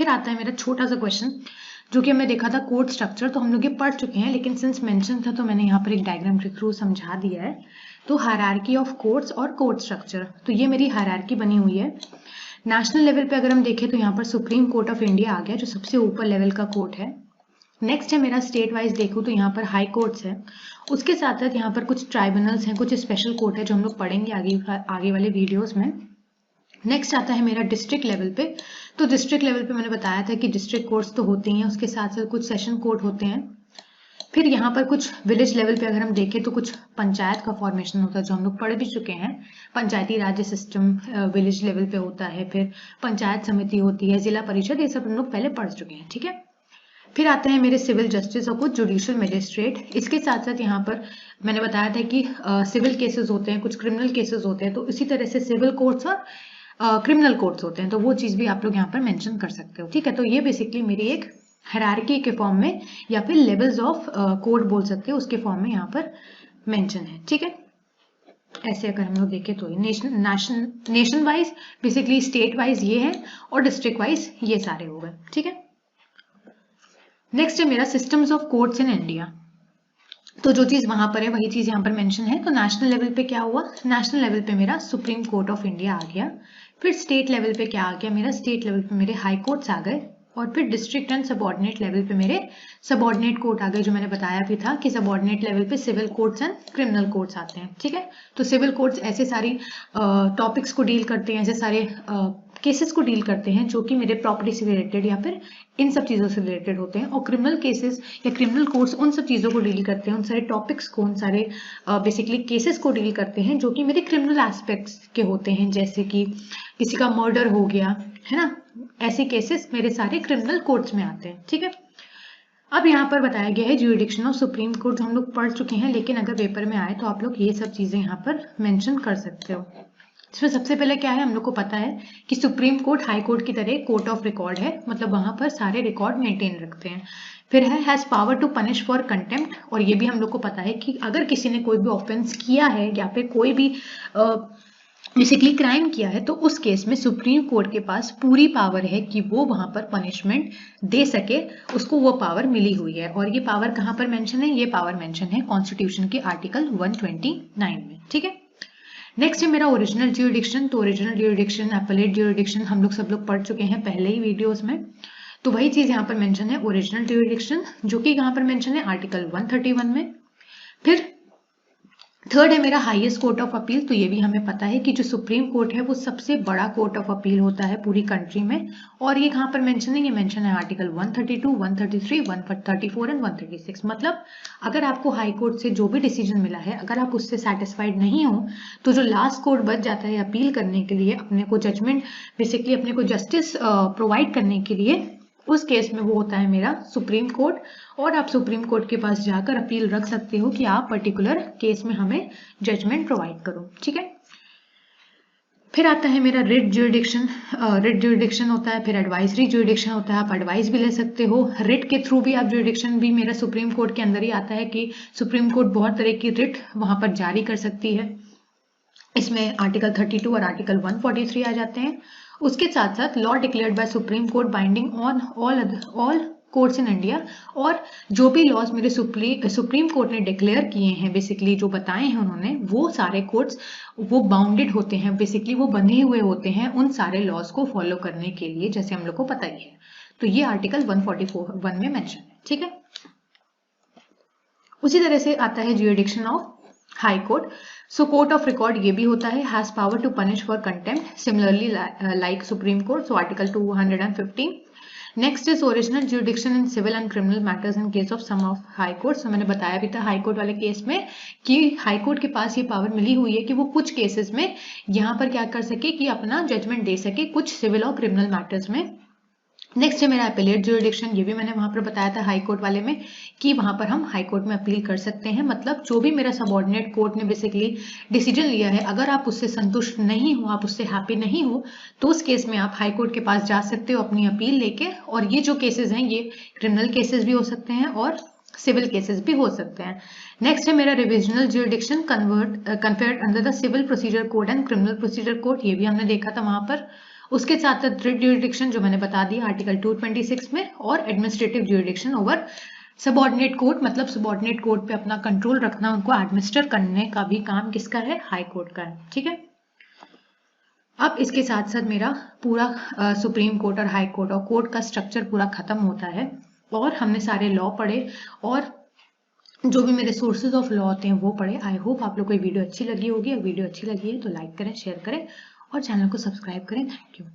फिर आता है मेरा छोटा सा क्वेश्चन जो कि हमने देखा था कोड स्ट्रक्चर, तो हम लोग ये पढ़ चुके हैं, लेकिन सिंस मेंशन था तो मैंने यहाँ पर एक डायग्राम के थ्रू समझा दिया है। तो हायरार्की ऑफ कोड्स और कोड स्ट्रक्चर, तो ये मेरी हायरार्की बनी हुई है। नेशनल लेवल पे अगर हम देखें तो यहाँ पर सुप्रीम कोर्ट ऑफ इंडिया आ गया जो सबसे ऊपर लेवल का कोर्ट है। नेक्स्ट है मेरा स्टेट वाइज देखूँ तो यहाँ पर हाई कोर्ट्स है, उसके साथ साथ यहाँ पर कुछ ट्राइब्यूनल्स हैं, कुछ स्पेशल कोर्ट है जो हम लोग पढ़ेंगे आगे वाले वीडियोस में। नेक्स्ट आता है मेरा डिस्ट्रिक्ट लेवल पे, तो डिस्ट्रिक्ट लेवल पे मैंने बताया था कि डिस्ट्रिक्ट कोर्ट्स तो होते ही हैं, उसके साथ साथ कुछ सेशन कोर्ट होते हैं। फिर यहाँ पर कुछ विलेज लेवल पे अगर हम देखें तो कुछ पंचायत का फॉर्मेशन होता है जो हम लोग पढ़ भी चुके हैं, पंचायती राज्य सिस्टम विलेज लेवल पे होता है। फिर पंचायत समिति होती है, जिला परिषद, ये सब हम लोग पहले पढ़ चुके हैं, ठीक है। फिर आते हैं मेरे सिविल जस्टिस और कुछ जुडिशियल मजिस्ट्रेट। इसके साथ साथ यहाँ पर मैंने बताया था कि सिविल केसेस होते हैं, कुछ क्रिमिनल केसेस होते हैं, तो इसी तरह से सिविल कोर्ट्स और क्रिमिनल कोर्ट्स होते हैं, तो वो चीज भी आप लोग यहाँ पर मेंशन कर सकते हो, ठीक है। तो ये बेसिकली मेरी एक हायरार्की के फॉर्म में या फिर लेवल्स ऑफ कोड बोल सकते हो, उसके फॉर्म में यहाँ पर मेंशन है, ठीक है। ऐसे अगर हम लोग देखें तो nation wise basically state wise ये है और डिस्ट्रिक्ट वाइज ये सारे हो गए, ठीक है। नेक्स्ट है मेरा systems of courts in India, तो जो चीज वहां पर है वही चीज यहाँ पर मेंशन है। तो नेशनल लेवल पे क्या हुआ, नेशनल लेवल पे मेरा सुप्रीम कोर्ट ऑफ इंडिया आ गया। फिर स्टेट लेवल पे क्या आ गया मेरा, स्टेट लेवल पे मेरे हाई कोर्ट्स आ गए। और फिर डिस्ट्रिक्ट एंड सबऑर्डिनेट लेवल पे मेरे सबऑर्डिनेट कोर्ट आ गए, जो मैंने बताया भी था कि सबऑर्डिनेट लेवल पे civil courts and criminal courts आते हैं, ठीक है। तो सिविल कोर्ट्स ऐसे सारी टॉपिक्स को डील करते हैं, ऐसे सारे केसेस को डील करते हैं जो कि मेरे प्रॉपर्टी से रिलेटेड या फिर इन सब चीजों से रिलेटेड होते हैं। और क्रिमिनल केसेस या क्रिमिनल कोर्ट्स उन सब चीजों को डील करते हैं, उन सारे टॉपिक्स को, उन सारे बेसिकली केसेस को डील करते हैं जो कि मेरे क्रिमिनल एस्पेक्ट्स के होते हैं, जैसे कि किसी का मर्डर हो गया है ना, ऐसे केसेस मेरे सारे क्रिमिनल कोर्ट्स में आते हैं, ठीक है। अब यहाँ पर बताया गया है ज्यूरिडिक्शन ऑफ सुप्रीम कोर्ट, जो हम लोग पढ़ चुके हैं, लेकिन अगर पेपर में आए तो आप लोग ये सब चीजें यहाँ पर मेंशन कर सकते हो। इसमें सबसे पहले क्या है, हम लोग को पता है कि सुप्रीम कोर्ट हाई कोर्ट की तरह कोर्ट ऑफ रिकॉर्ड है, मतलब वहां पर सारे रिकॉर्ड मेंटेन रखते हैं। फिर है has power to punish for contempt, और ये भी हम लोग को पता है कि अगर किसी ने कोई भी ऑफेंस किया है या फिर कोई भी बेसिकली क्राइम किया है, तो उस केस में सुप्रीम कोर्ट के पास पूरी पावर है कि वो वहां पर पनिशमेंट दे सके, उसको वो पावर मिली हुई है। और ये पावर कहाँ पर मेंशन है, ये पावर मेंशन है कॉन्स्टिट्यूशन के आर्टिकल 129 में, ठीक है। नेक्स्ट है मेरा ओरिजिनल ज्यूरिडिक्शन, तो ओरिजिनल ज्यूरिडिक्शन, अपीलेट ज्यूरिडिक्शन हम लोग पढ़ चुके हैं पहले ही वीडियोस में, तो वही चीज यहाँ पर मेंशन है ओरिजिनल ज्यूरिडिक्शन, जो कि यहाँ पर मेंशन है आर्टिकल 131 में। फिर थर्ड है मेरा हाईएस्ट कोर्ट ऑफ अपील, तो ये भी हमें पता है कि जो सुप्रीम कोर्ट है वो सबसे बड़ा कोर्ट ऑफ अपील होता है पूरी कंट्री में, और ये कहाँ पर मेंशन है, ये मेंशन है आर्टिकल 132, 133, 134 एंड 136। मतलब अगर आपको हाई कोर्ट से जो भी डिसीजन मिला है, अगर आप उससे सेटिस्फाइड नहीं हो, तो जो लास्ट कोर्ट बच जाता है अपील करने के लिए, अपने को जजमेंट बेसिकली अपने को जस्टिस प्रोवाइड करने के लिए, उस केस में वो होता है मेरा सुप्रीम कोर्ट। और आप सुप्रीम कोर्ट के पास जाकर अपील रख सकते हो कि आप पर्टिकुलर केस में हमें जजमेंट प्रोवाइड करो, ठीक है। फिर आता है मेरा रिट ज्यूरिडिक्शन, रिट ज्यूरिडिक्शन होता है, फिर एडवाइजरी ज्यूरिडिक्शन होता है, आप एडवाइस भी ले सकते हो, रिट के थ्रू भी आप ज्यूरिडिक्शन भी मेरा सुप्रीम कोर्ट के अंदर ही आता है कि सुप्रीम कोर्ट बहुत तरह की रिट वहां पर जारी कर सकती है। इसमें आर्टिकल 32 और आर्टिकल 143 आ जाते हैं। उसके साथ साथ law declared by supreme court binding on all courts in India, और जो भी लॉज मेरे सुप्रीम कोर्ट ने डिक्लेयर किए हैं, बेसिकली जो बताए हैं उन्होंने, वो सारे कोर्ट्स वो बाउंडेड होते हैं, बेसिकली वो बंधे हुए होते हैं उन सारे लॉज को फॉलो करने के लिए, जैसे हम लोग को पता ही है। तो ये आर्टिकल 141 में मेंशन है, ठीक है। उसी तरह से आता है jurisdiction of high court, so court of record ये भी होता है, has power to punish for contempt similarly like supreme court, so article 215। Next is original jurisdiction in civil and criminal matters in case of some of high court, so मैंने बताया भी था high court वाले case में कि high court के पास ये power मिली हुई है कि वो कुछ केसेस में यहाँ पर क्या कर सके कि अपना जजमेंट दे सके कुछ सिविल और क्रिमिनल मैटर्स में। नेक्स्ट है मेरा अपीलेट ज्यूरिडिक्शन, ये भी मैंने वहां पर बताया था हाई कोर्ट वाले में कि वहां पर हम हाई कोर्ट में अपील कर सकते हैं, मतलब जो भी मेरा सबऑर्डिनेट कोर्ट ने बेसिकली डिसीजन लिया है, अगर आप उससे संतुष्ट नहीं हो, आप उससे हैप्पी नहीं हो, तो उस केस में आप हाई कोर्ट के पास जा सकते हो अपनी अपील लेके। और ये जो केसेस हैं ये क्रिमिनल केसेस भी हो सकते हैं और सिविल केसेस भी हो सकते हैं। नेक्स्ट है मेरा revisional jurisdiction conferred under the civil procedure code and criminal procedure code, ये भी हमने देखा था वहां पर। उसके साथ साथ रिट ज्यूरिडिक्शन जो मैंने बता दिया आर्टिकल 226 में, और administrative jurisdiction over subordinate court, मतलब सबऑर्डिनेट कोर्ट पे अपना कंट्रोल रखना, उनको एडमिनिस्टर करने का भी काम किसका है, हाई कोर्ट का है। ठीक है, अब इसके साथ साथ मेरा पूरा सुप्रीम कोर्ट और हाई कोर्ट और कोर्ट का स्ट्रक्चर पूरा खत्म होता है, और हमने सारे लॉ पढ़े और जो भी मेरे सोर्सेज ऑफ लॉ होते हैं वो पढ़े। आई होप आप लोग को वीडियो अच्छी लगी होगी। अगर वीडियो अच्छी लगी है तो लाइक करें, शेयर करें और चैनल को सब्सक्राइब करें। Thank you.